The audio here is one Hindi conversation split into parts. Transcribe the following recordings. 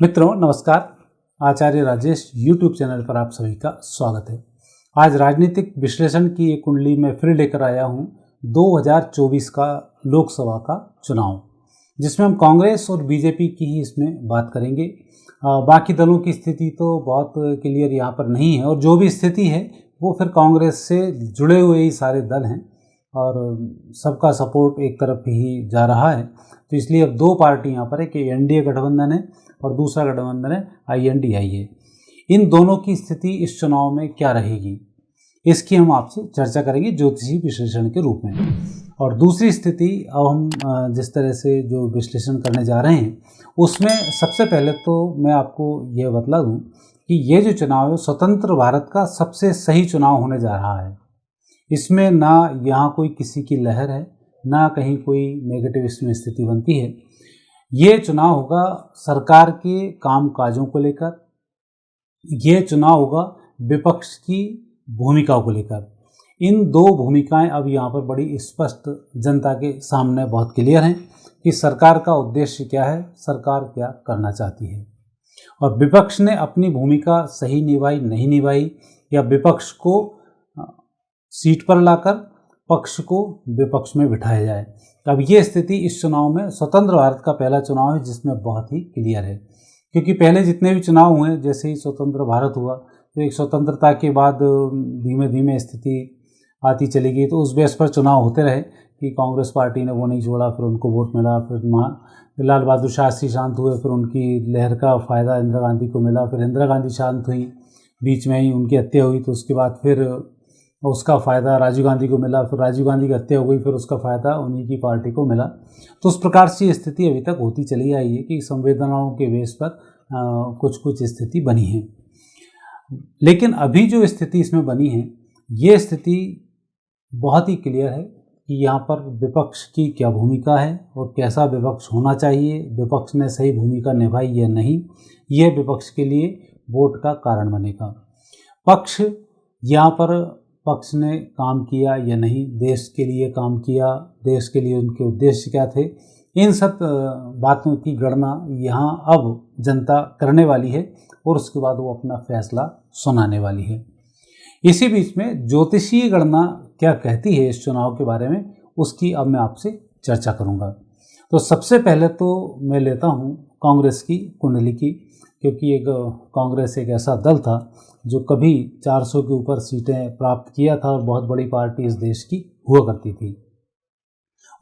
मित्रों नमस्कार। आचार्य राजेश यूट्यूब चैनल पर आप सभी का स्वागत है। आज राजनीतिक विश्लेषण की एक कुंडली में फिर लेकर आया हूं 2024 का लोकसभा का चुनाव, जिसमें हम कांग्रेस और बीजेपी की ही इसमें बात करेंगे। बाकी दलों की स्थिति तो बहुत क्लियर यहाँ पर नहीं है, और जो भी स्थिति है वो फिर कांग्रेस से जुड़े हुए ही सारे दल हैं और सबका सपोर्ट एक तरफ ही जा रहा है। तो इसलिए अब दो पार्टी यहाँ पर है कि एनडीए गठबंधन है और दूसरा गठबंधन है INDIA। इन दोनों की स्थिति इस चुनाव में क्या रहेगी, इसकी हम आपसे चर्चा करेंगे ज्योतिषी विश्लेषण के रूप में। और दूसरी स्थिति अब हम जिस तरह से जो विश्लेषण करने जा रहे हैं उसमें सबसे पहले तो मैं आपको यह बतला दूं कि ये जो चुनाव है स्वतंत्र भारत का सबसे सही चुनाव होने जा रहा है। इसमें ना यहाँ कोई किसी की लहर है, ना कहीं कोई नेगेटिव इसमें स्थिति बनती है। ये चुनाव होगा सरकार के काम काजों को लेकर, ये चुनाव होगा विपक्ष की भूमिका को लेकर। इन दो भूमिकाएं अब यहाँ पर बड़ी स्पष्ट जनता के सामने बहुत क्लियर हैं कि सरकार का उद्देश्य क्या है, सरकार क्या करना चाहती है। और विपक्ष ने अपनी भूमिका सही निभाई नहीं निभाई, या विपक्ष को सीट पर लाकर पक्ष को विपक्ष में बिठाया जाए। अब ये स्थिति इस चुनाव में स्वतंत्र भारत का पहला चुनाव है जिसमें बहुत ही क्लियर है। क्योंकि पहले जितने भी चुनाव हुए, जैसे ही स्वतंत्र भारत हुआ तो एक स्वतंत्रता के बाद धीमे धीमे स्थिति आती चली गई, तो उस बेस पर चुनाव होते रहे कि कांग्रेस पार्टी ने वो नहीं छोड़ा, फिर उनको वोट मिला, फिर लाल बहादुर शास्त्री शांत हुए, फिर उनकी लहर का फ़ायदा इंदिरा गांधी को मिला, फिर इंदिरा गांधी शांत हुई, बीच में ही उनकी हत्या हुई, तो उसके बाद फिर उसका फ़ायदा राजीव गांधी को मिला, फिर राजीव गांधी की हत्या हो गई, फिर उसका फ़ायदा उन्हीं की पार्टी को मिला। तो उस प्रकार से स्थिति अभी तक होती चली आई है कि संवेदनाओं के बेस पर कुछ कुछ स्थिति बनी है। लेकिन अभी जो स्थिति इसमें बनी है, ये स्थिति बहुत ही क्लियर है कि यहाँ पर विपक्ष की क्या भूमिका है और कैसा विपक्ष होना चाहिए, विपक्ष ने सही भूमिका निभाई या नहीं, यह विपक्ष के लिए वोट का कारण बनेगा। पक्ष यहाँ पर पक्ष ने काम किया या नहीं, देश के लिए काम किया, देश के लिए उनके उद्देश्य क्या थे, इन सब बातों की गणना यहाँ अब जनता करने वाली है और उसके बाद वो अपना फैसला सुनाने वाली है। इसी बीच में ज्योतिषीय गणना क्या कहती है इस चुनाव के बारे में, उसकी अब मैं आपसे चर्चा करूँगा। तो सबसे पहले तो मैं लेता हूँ कांग्रेस की कुंडली की, क्योंकि कांग्रेस एक ऐसा दल था जो कभी 400 के ऊपर सीटें प्राप्त किया था और बहुत बड़ी पार्टी इस देश की हुआ करती थी।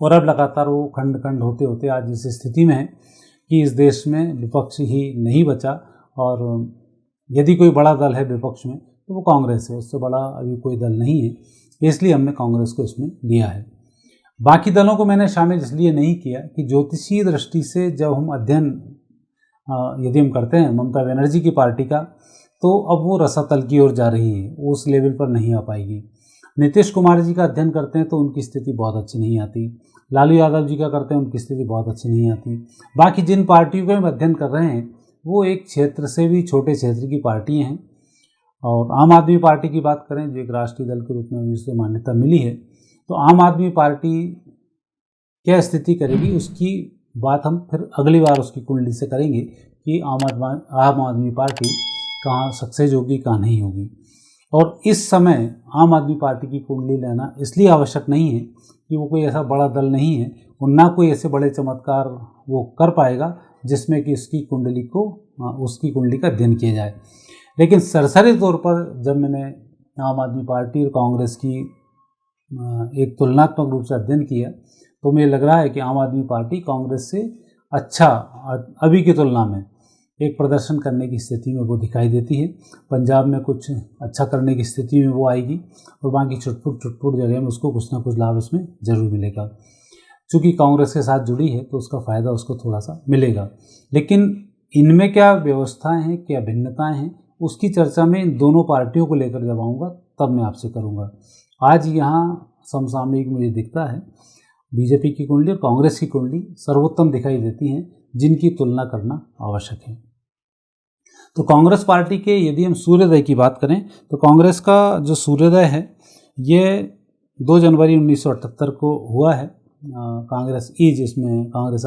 और अब लगातार वो खंड खंड होते होते आज इस स्थिति में है कि इस देश में विपक्ष ही नहीं बचा, और यदि कोई बड़ा दल है विपक्ष में तो वो कांग्रेस है, उससे बड़ा अभी कोई दल नहीं है, इसलिए हमने कांग्रेस को इसमें लिया है। बाकी दलों को मैंने शामिल इसलिए नहीं किया कि ज्योतिषीय दृष्टि से जब हम अध्ययन यदि हम करते हैं ममता बनर्जी की पार्टी का, तो अब वो रसातल की ओर जा रही है, वो उस लेवल पर नहीं आ पाएगी। नीतीश कुमार जी का अध्ययन करते हैं तो उनकी स्थिति बहुत अच्छी नहीं आती, लालू यादव जी का करते हैं उनकी स्थिति बहुत अच्छी नहीं आती। बाकी जिन पार्टियों का हम अध्ययन कर रहे हैं वो एक क्षेत्र से भी छोटे क्षेत्र की पार्टियाँ हैं। और आम आदमी पार्टी की बात करें, जो एक राष्ट्रीय दल के रूप में भी उसे मान्यता मिली है, तो आम आदमी पार्टी क्या स्थिति करेगी उसकी बात हम फिर अगली बार उसकी कुंडली से करेंगे कि आम आदमी पार्टी कहाँ सक्सेस होगी, कहाँ नहीं होगी। और इस समय आम आदमी पार्टी की कुंडली लेना इसलिए आवश्यक नहीं है कि वो कोई ऐसा बड़ा दल नहीं है और ना कोई ऐसे बड़े चमत्कार वो कर पाएगा जिसमें कि उसकी कुंडली का अध्ययन किया जाए। लेकिन सरसरी तौर पर जब मैंने आम आदमी पार्टी और कांग्रेस की एक तुलनात्मक रूप से अध्ययन किया तो मुझे लग रहा है कि आम आदमी पार्टी कांग्रेस से अच्छा अभी की तुलना में एक प्रदर्शन करने की स्थिति में वो दिखाई देती है। पंजाब में कुछ अच्छा करने की स्थिति में वो आएगी और बाकी छुटपुट जगह में उसको कुछ ना कुछ लाभ इसमें ज़रूर मिलेगा। चूँकि कांग्रेस के साथ जुड़ी है तो उसका फ़ायदा उसको थोड़ा सा मिलेगा। लेकिन इनमें क्या व्यवस्थाएं हैं, क्या भिन्नताएं हैं, उसकी चर्चा में इन दोनों पार्टियों को लेकर जब आऊँगा तब मैं आपसे करूँगा। आज यहाँ समसामयिक मुझे दिखता है बीजेपी की कुंडली और कांग्रेस की कुंडली सर्वोत्तम दिखाई देती हैं, जिनकी तुलना करना आवश्यक है। तो कांग्रेस पार्टी के यदि हम सूर्योदय की बात करें तो कांग्रेस का जो सूर्योदय है ये 2 जनवरी 1978 को हुआ है। कांग्रेस जिसमें कांग्रेस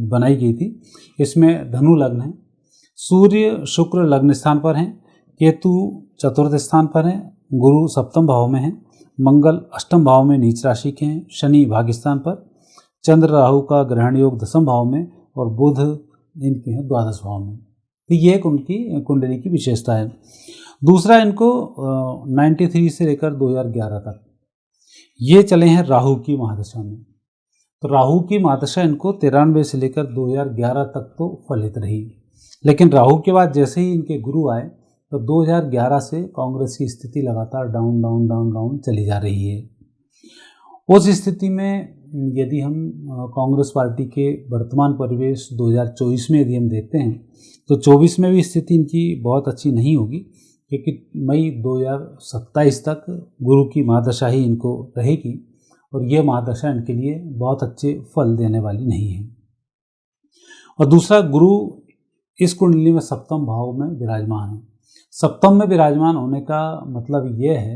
बनाई गई थी, इसमें धनु लग्न है। सूर्य शुक्र लग्न स्थान पर हैं, केतु चतुर्थ स्थान पर हैं, गुरु सप्तम भाव में हैं, मंगल अष्टम भाव में नीच राशि के हैं, शनि भाग्य स्थान पर, चंद्र राहु का ग्रहण योग दसम भाव में और बुध इनके हैं द्वादश भाव में। तो ये एक उनकी कुंडली की विशेषता है। दूसरा, इनको 93 से लेकर 2011 तक ये चले हैं राहु की महादशा में। तो राहु की महादशा इनको 93 से लेकर 2011 तक तो फलित रही, लेकिन राहु के बाद जैसे ही इनके गुरु आए तो 2011 से कांग्रेस की स्थिति लगातार डाउन डाउन डाउन डाउन चली जा रही है। उस स्थिति में यदि हम कांग्रेस पार्टी के वर्तमान परिवेश 2024 में यदि हम देखते हैं तो 24 में भी स्थिति इनकी बहुत अच्छी नहीं होगी, क्योंकि मई 2027 तक गुरु की महादशा ही इनको रहेगी और ये महादशा इनके लिए बहुत अच्छे फल देने वाली नहीं है। और दूसरा, गुरु इस कुंडली में सप्तम भाव में विराजमान है। सप्तम में विराजमान होने का मतलब ये है,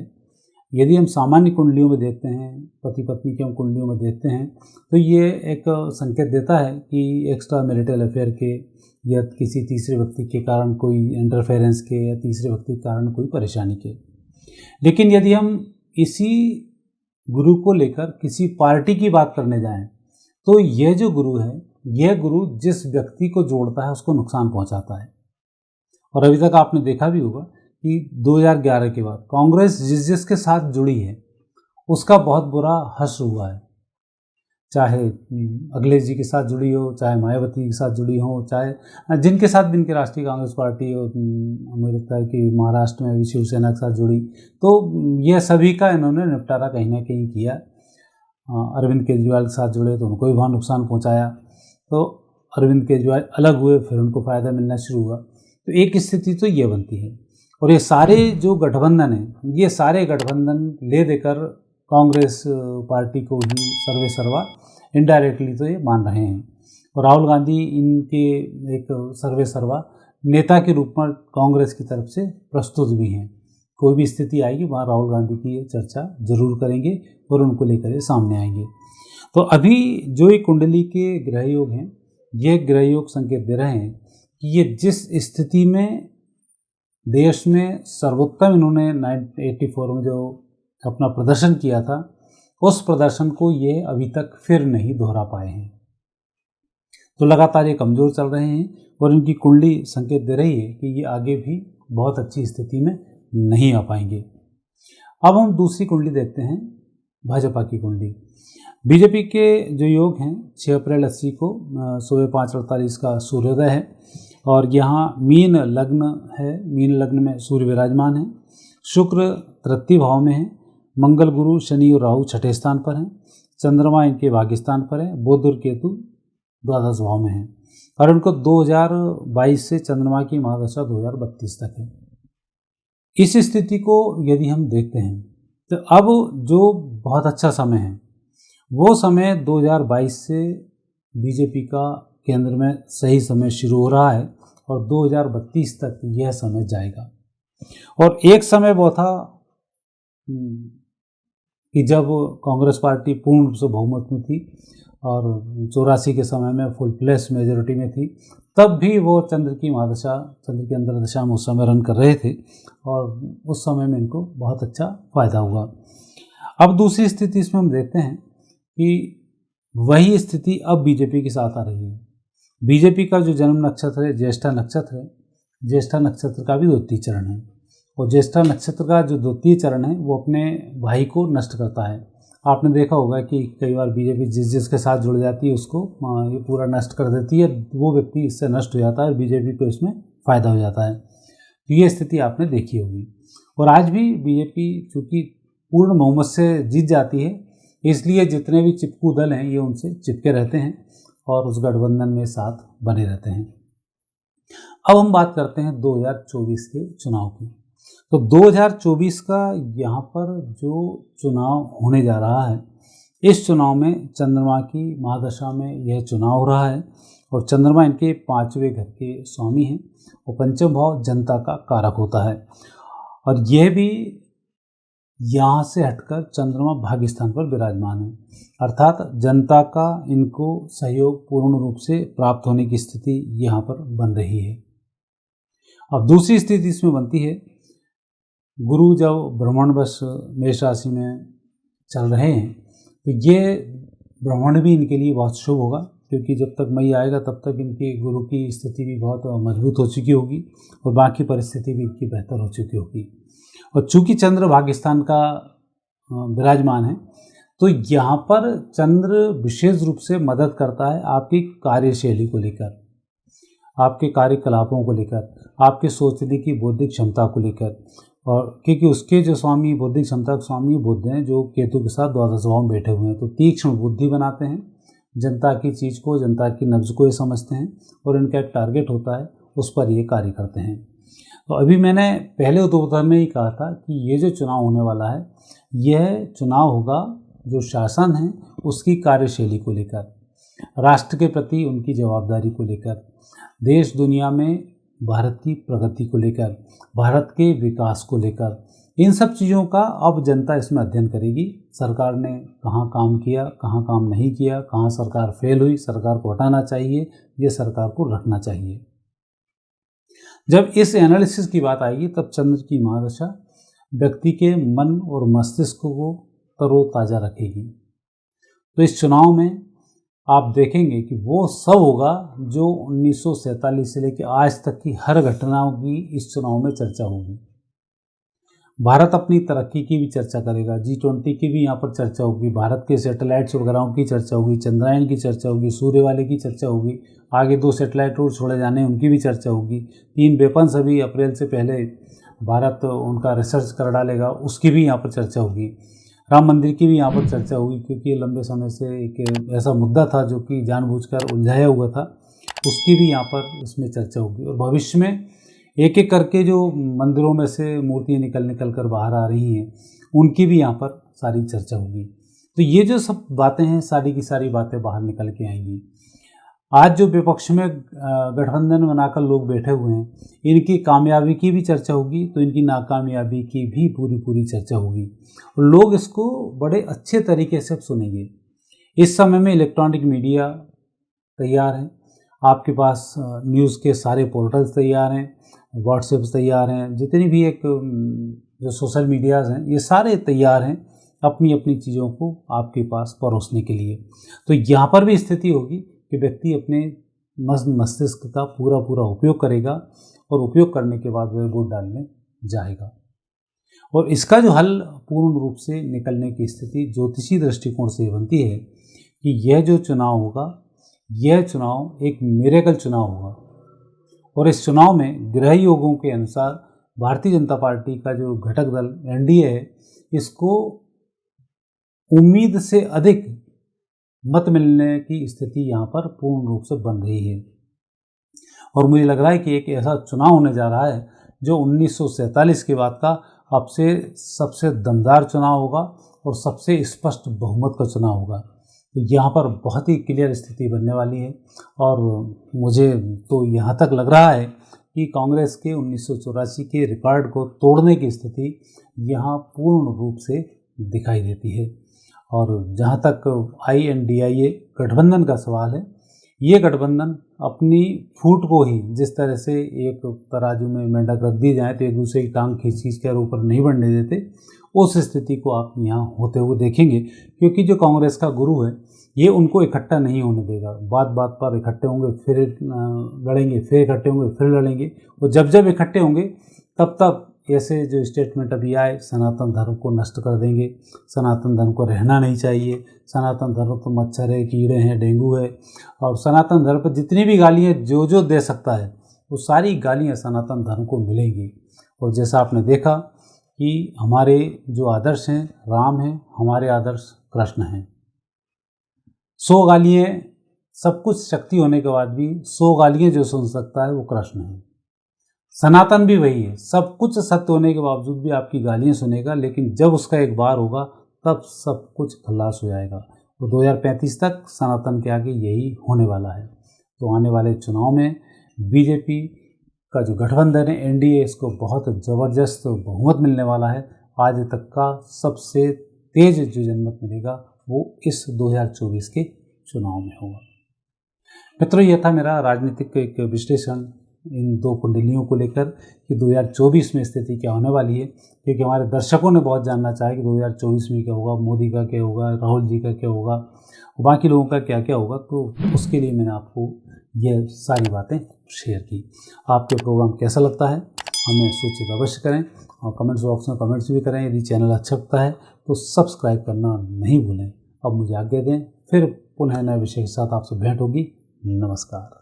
यदि हम सामान्य कुंडलियों में देखते हैं, पति पत्नी की हम कुंडलियों में देखते हैं, तो ये एक संकेत देता है कि एक्स्ट्रा मैरिटल अफेयर के या किसी तीसरे व्यक्ति के कारण कोई इंटरफेरेंस के या तीसरे व्यक्ति के कारण कोई परेशानी के। लेकिन यदि हम इसी गुरु को लेकर किसी पार्टी की बात करने जाएं तो यह जो गुरु है, यह गुरु जिस व्यक्ति को जोड़ता है उसको नुकसान पहुंचाता है। और अभी तक आपने देखा भी होगा कि 2011 के बाद कांग्रेस जिसके साथ जुड़ी है उसका बहुत बुरा हश्र हुआ है, चाहे अखिलेश जी के साथ जुड़ी हो, चाहे मायावती के साथ जुड़ी हो, चाहे जिनके साथ भी इनकी राष्ट्रीय कांग्रेस पार्टी हो, मुझे लगता है कि महाराष्ट्र में भी शिवसेना के साथ जुड़ी, तो ये सभी का इन्होंने निपटारा कहीं ना कहीं किया। अरविंद केजरीवाल के साथ जुड़े तो उनको भी वहाँ नुकसान पहुँचाया, तो अरविंद केजरीवाल अलग हुए, फिर उनको फ़ायदा मिलना शुरू हुआ। तो एक स्थिति तो ये बनती है। और ये सारे जो गठबंधन हैं, ये सारे गठबंधन ले देकर कांग्रेस पार्टी को ही सर्वे सर्वा इनडायरेक्टली तो ये मान रहे हैं। और राहुल गांधी इनके एक सर्वे सर्वा नेता के रूप में कांग्रेस की तरफ से प्रस्तुत भी हैं। कोई भी स्थिति आएगी वहाँ राहुल गांधी की ये चर्चा जरूर करेंगे और उनको लेकर ये सामने आएंगे। तो अभी जो ये कुंडली के ग्रह योग हैं, ये ग्रह योग संकेत दे रहे हैं कि ये जिस स्थिति में देश में सर्वोत्तम इन्होंने 1984 में जो अपना प्रदर्शन किया था, उस प्रदर्शन को ये अभी तक फिर नहीं दोहरा पाए हैं। तो लगातार ये कमज़ोर चल रहे हैं और इनकी कुंडली संकेत दे रही है कि ये आगे भी बहुत अच्छी स्थिति में नहीं आ पाएंगे। अब हम दूसरी कुंडली देखते हैं, भाजपा की कुंडली। बीजेपी के जो योग हैं, 6 अप्रैल 80 को सुबह 5:48 का सूर्योदय है और यहाँ मीन लग्न है। मीन लग्न में सूर्य विराजमान है, शुक्र तृतीय भाव में है, मंगल गुरु शनि और राहु छठे स्थान पर हैं, चंद्रमा इनके भाग्य स्थान पर है, बुध और केतु द्वादश भाव में है और उनको 2022 से चंद्रमा की महादशा 2032 तक है। इस स्थिति को यदि हम देखते हैं तो अब जो बहुत अच्छा समय है वो समय 2022 से बीजेपी का केंद्र में सही समय शुरू हो रहा है और 2032 तक यह समय जाएगा। और एक समय वो था कि जब कांग्रेस पार्टी पूर्ण रूप से बहुमत में थी और 84 के समय में फुल प्लेस मेजोरिटी में थी, तब भी वो चंद्र की महादशा, चंद्र की अंतर्दशा में उस समय रन कर रहे थे और उस समय में इनको बहुत अच्छा फ़ायदा हुआ। अब दूसरी स्थिति इसमें हम देखते हैं कि वही स्थिति अब बीजेपी के साथ आ रही है। बीजेपी का जो जन्म नक्षत्र है ज्येष्ठा नक्षत्र है, ज्येष्ठा नक्षत्र का भी द्वितीय चरण है और ज्येष्ठा नक्षत्र का जो द्वितीय चरण है वो अपने भाई को नष्ट करता है। आपने देखा होगा कि कई बार बीजेपी जिसके साथ जुड़ जाती है उसको ये पूरा नष्ट कर देती है, वो व्यक्ति इससे नष्ट हो जाता है और बीजेपी को इसमें फ़ायदा हो जाता है। तो ये स्थिति आपने देखी होगी। और आज भी बीजेपी चूँकि पूर्ण बहुमत से जीत जाती है, इसलिए जितने भी चिपकू दल हैं ये उनसे चिपके रहते हैं और उस गठबंधन में साथ बने रहते हैं। अब हम बात करते हैं 2024 के चुनाव की। तो 2024 का यहाँ पर जो चुनाव होने जा रहा है, इस चुनाव में चंद्रमा की महादशा में यह चुनाव हो रहा है और चंद्रमा इनके 5वें घर के स्वामी हैं और पंचम भाव जनता का कारक होता है और यह भी यहाँ से हटकर चंद्रमा भाग्य स्थान पर विराजमान है, अर्थात जनता का इनको सहयोग पूर्ण रूप से प्राप्त होने की स्थिति यहाँ पर बन रही है। अब दूसरी स्थिति इसमें बनती है, गुरु जब भ्रमणवश मेष राशि में चल रहे हैं तो ये भ्रमण भी इनके लिए बहुत शुभ होगा, क्योंकि जब तक मई आएगा तब तक इनकी गुरु की स्थिति भी बहुत मजबूत हो चुकी होगी और बाकी परिस्थिति भी इनकी बेहतर हो चुकी होगी। और चूंकि चंद्र भाग्यस्थान का विराजमान है तो यहाँ पर चंद्र विशेष रूप से मदद करता है आपकी कार्यशैली को लेकर, आपके कार्यकलापों को लेकर, आपके सोचने की बौद्धिक क्षमता को लेकर। और क्योंकि उसके जो स्वामी बौद्धिक क्षमता के स्वामी बुध हैं जो केतु के साथ द्वादश भाव में बैठे हुए हैं, तो तीक्ष्ण बुद्धि बनाते हैं, जनता की चीज़ को, जनता की नब्ज को ये समझते हैं और इनका एक टारगेट होता है, उस पर ये कार्य करते हैं। तो अभी मैंने पहले उद्बोधन में ही कहा था कि ये जो चुनाव होने वाला है यह चुनाव होगा जो शासन है उसकी कार्यशैली को लेकर, राष्ट्र के प्रति उनकी जवाबदारी को लेकर, देश दुनिया में भारत की प्रगति को लेकर, भारत के विकास को लेकर, इन सब चीज़ों का अब जनता इसमें अध्ययन करेगी। सरकार ने कहाँ काम किया, कहाँ काम नहीं किया, कहाँ सरकार फेल हुई, सरकार को हटाना चाहिए, ये सरकार को रखना चाहिए। जब इस एनालिसिस की बात आएगी तब चंद्र की महादशा व्यक्ति के मन और मस्तिष्क को तरोताज़ा रखेगी। तो इस चुनाव में आप देखेंगे कि वो सब होगा जो 1947 से लेकर आज तक की हर घटनाओं की इस चुनाव में चर्चा होगी। भारत अपनी तरक्की की भी चर्चा करेगा, G20 की भी यहाँ पर चर्चा होगी, भारत के सैटेलाइट्स वगैरह की चर्चा होगी, चंद्रयान की चर्चा होगी, सूर्य वाले की चर्चा होगी, आगे 2 सैटेलाइट और छोड़े जाने उनकी भी चर्चा होगी, 3 वेपन्स अभी अप्रैल से पहले भारत उनका रिसर्च कर डालेगा, उसकी भी यहाँ पर चर्चा होगी, राम मंदिर की भी यहाँ पर चर्चा होगी, क्योंकि ये लंबे समय से एक ऐसा मुद्दा था जो कि जानबूझकर उलझाया हुआ था, उसकी भी यहाँ पर इसमें चर्चा होगी। और भविष्य में एक एक करके जो मंदिरों में से मूर्तियाँ निकल कर बाहर आ रही हैं उनकी भी यहाँ पर सारी चर्चा होगी। तो ये जो सब बातें हैं सारी की सारी बातें बाहर निकल के आएंगी। आज जो विपक्ष में गठबंधन बनाकर लोग बैठे हुए हैं इनकी कामयाबी की भी चर्चा होगी, तो इनकी नाकामयाबी की भी पूरी चर्चा होगी और लोग इसको बड़े अच्छे तरीके से सुनेंगे। इस समय में इलेक्ट्रॉनिक मीडिया तैयार है, आपके पास न्यूज़ के सारे पोर्टल्स तैयार हैं, व्हाट्सएप तैयार हैं, जितनी भी एक जो सोशल मीडियाज़ हैं ये सारे तैयार हैं अपनी अपनी चीज़ों को आपके पास परोसने के लिए। तो यहाँ पर भी स्थिति होगी कि व्यक्ति अपने मस्तिष्क का पूरा उपयोग करेगा और उपयोग करने के बाद वह वोट डालने जाएगा। और इसका जो हल पूर्ण रूप से निकलने की स्थिति ज्योतिषी दृष्टिकोण से बनती है कि यह जो चुनाव होगा यह चुनाव एक मिरेकल चुनाव होगा और इस चुनाव में ग्रह योगों के अनुसार भारतीय जनता पार्टी का जो घटक दल एनडीए है इसको उम्मीद से अधिक मत मिलने की स्थिति यहाँ पर पूर्ण रूप से बन रही है। और मुझे लग रहा है कि एक ऐसा चुनाव होने जा रहा है जो 1947 के बाद का अब से सबसे दमदार चुनाव होगा और सबसे स्पष्ट बहुमत का चुनाव होगा। तो यहाँ पर बहुत ही क्लियर स्थिति बनने वाली है और मुझे तो यहाँ तक लग रहा है कि कांग्रेस के 1984 के रिकॉर्ड को तोड़ने की स्थिति यहाँ पूर्ण रूप से दिखाई देती है। और जहाँ तक INDIA गठबंधन का सवाल है, ये गठबंधन अपनी फूट को ही जिस तरह से एक तराजू में मेंढक रख दी जाए तो एक दूसरे की टांग खींच कर ऊपर नहीं बढ़ने देते, उस स्थिति को आप यहाँ होते हुए देखेंगे। क्योंकि जो कांग्रेस का गुरु है ये उनको इकट्ठा नहीं होने देगा, बात बात पर इकट्ठे होंगे फिर लड़ेंगे, फिर इकट्ठे होंगे फिर लड़ेंगे, और जब इकट्ठे होंगे तब ऐसे जो स्टेटमेंट अभी आए सनातन धर्म को नष्ट कर देंगे, सनातन धर्म को रहना नहीं चाहिए, सनातन धर्म तो मच्छर है, कीड़े हैं, डेंगू है, और सनातन धर्म पर जितनी भी गालियाँ जो दे सकता है वो सारी गालियाँ सनातन धर्म को मिलेंगी। और जैसा आपने देखा कि हमारे जो आदर्श हैं राम हैं, हमारे आदर्श कृष्ण हैं। 100 गालियाँ, सब कुछ शक्ति होने के बाद भी 100 गालियाँ जो सुन सकता है वो कृष्ण है। सनातन भी वही है, सब कुछ सत्य होने के बावजूद भी आपकी गालियाँ सुनेगा, लेकिन जब उसका एक बार होगा तब सब कुछ खलास हो जाएगा। तो 2035 तक सनातन के आगे यही होने वाला है। तो आने वाले चुनाव में बीजेपी का जो गठबंधन है एनडीए, इसको बहुत ज़बरदस्त बहुमत मिलने वाला है। आज तक का सबसे तेज जो जनमत मिलेगा वो इस 2024 के चुनाव में होगा। मित्रों, यह था मेरा राजनीतिक एक विश्लेषण इन दो कुंडलियों को लेकर कि 2024 में स्थिति क्या होने वाली है, क्योंकि हमारे दर्शकों ने बहुत जानना चाहा कि 2024 में क्या होगा, मोदी का क्या होगा, राहुल जी का क्या होगा, बाकी लोगों का क्या क्या होगा। तो उसके लिए मैंने आपको ये सारी बातें शेयर की। आपको प्रोग्राम कैसा लगता है हमें सूचित अवश्य करें और कमेंट्स बॉक्स में कमेंट्स भी करें। यदि चैनल अच्छा लगता है तो सब्सक्राइब करना नहीं भूलें। अब मुझे आज्ञा दें, फिर पुनः नए विषय के साथ आपसे भेंट होगी। नमस्कार।